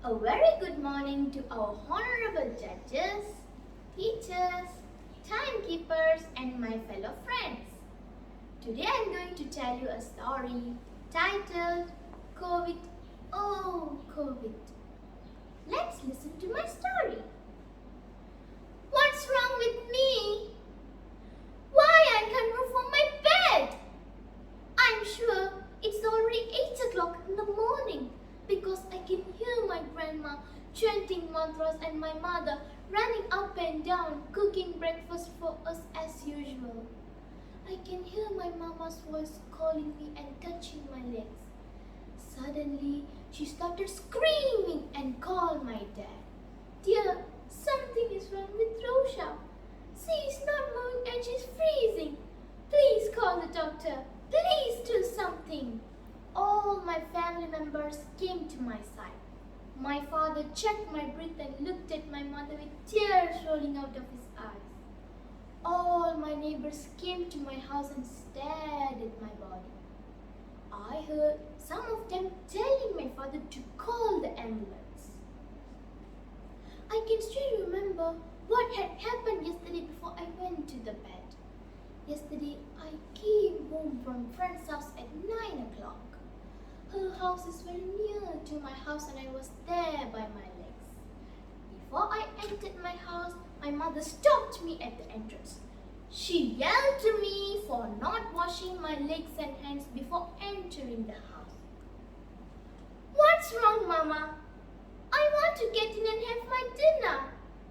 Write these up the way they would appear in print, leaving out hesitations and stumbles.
A very good morning to our honorable judges, teachers, timekeepers and my fellow friends. Today I am going to tell you a story titled COVID, oh COVID. Let's listen to my story. What's wrong with me? Why I can't move from my bed? I'm sure it's already 8 o'clock in the morning because I can hear my grandma chanting mantras and my mother running up and down cooking breakfast for us as usual. I can hear my mama's voice calling me and touching my legs. Suddenly, she started screaming and called my dad. Dear, something is wrong with Rosha. She is not moving and she's freezing. Please call the doctor. Please do something. All my family members came to my side. My father checked my breath and looked at my mother with tears rolling out of his eyes. All my neighbors came to my house and stared at my body. I heard some of them telling my father to call the ambulance. I can still remember what had happened yesterday before I went to the bed. Yesterday, I came home from friend's house at 9 o'clock. Her house is very near to my house and I was there by my legs. Before I entered my house, my mother stopped me at the entrance. She yelled to me for not washing my legs and hands before entering the house. What's wrong, Mama? I want to get in and have my dinner.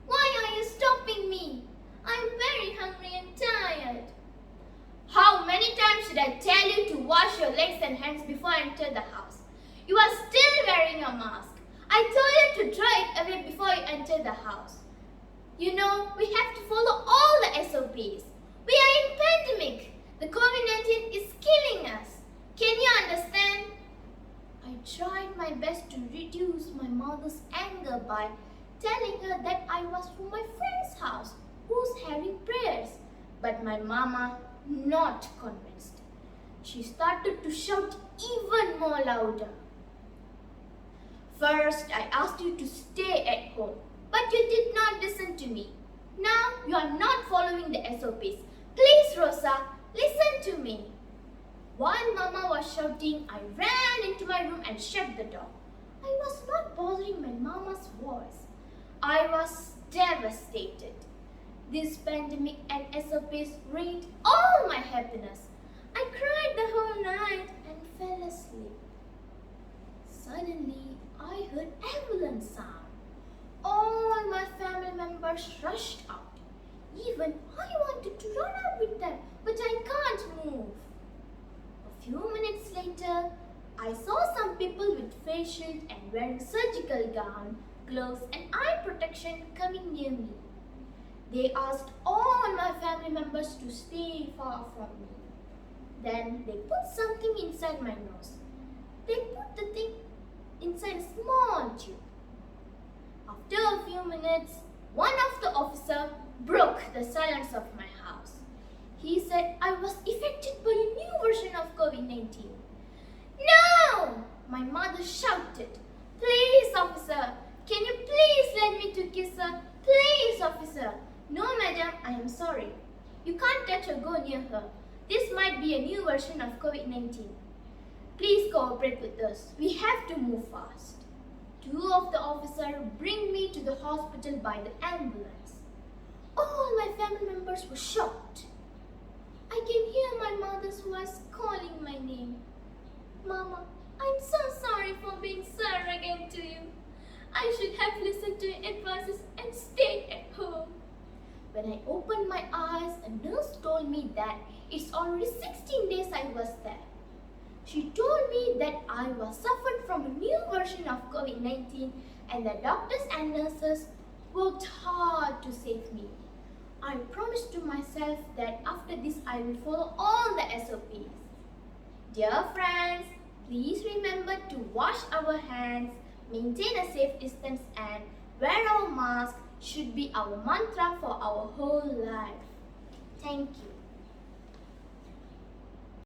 Why are you stopping me? I'm very hungry and tired. How many times should I tell you to wash your legs and hands before I enter the house? You are still wearing a mask. I told you to throw it away before you enter the house. You know, we have to follow all the SOPs. We are in pandemic. The COVID-19 is killing us. Can you understand? I tried my best to reduce my mother's anger by telling her that I was from my friend's house who's having prayers. But my mama not convinced. She started to shout even more louder. First, I asked you to stay at home, but you did not listen to me. Now, you are not following the SOPs. Please, Rosa, listen to me. While Mama was shouting, I ran into my room and shut the door. I was not bothering my Mama's voice. I was devastated. This pandemic and SOPs ruined all my happiness. I cried the whole night and fell asleep. Suddenly, I heard ambulance sound. All my family members rushed out. Even I wanted to run out with them, but I can't move. A few minutes later, I saw some people with face shield and wearing surgical gown, gloves and eye protection coming near me. They asked all my family members to stay far from me. Then they put something inside my nose. They put the thing inside a small tube. After a few minutes, one of the officers broke the silence of my house. He said I was affected by a new version of COVID-19. No! My mother shouted. Please, officer, can you please let me to kiss her? Please, officer. No, madam, I am sorry. You can't touch or go near her. This might be a new version of COVID-19. Please cooperate with us. We have to move fast. Two of the officers bring me to the hospital by the ambulance. All my family members were shocked. I can hear my mother's voice calling my name. Mama, I'm so sorry for being so arrogant to you. I should have listened to your advices and stayed at home. When I opened my eyes, a nurse told me that it's already 16 days I was there. She told me that I was suffered from a new version of COVID-19 and the doctors and nurses worked hard to save me. I promised to myself that after this I will follow all the SOPs. Dear friends, please remember to wash our hands, maintain a safe distance and wear our mask should be our mantra for our whole life. Thank you.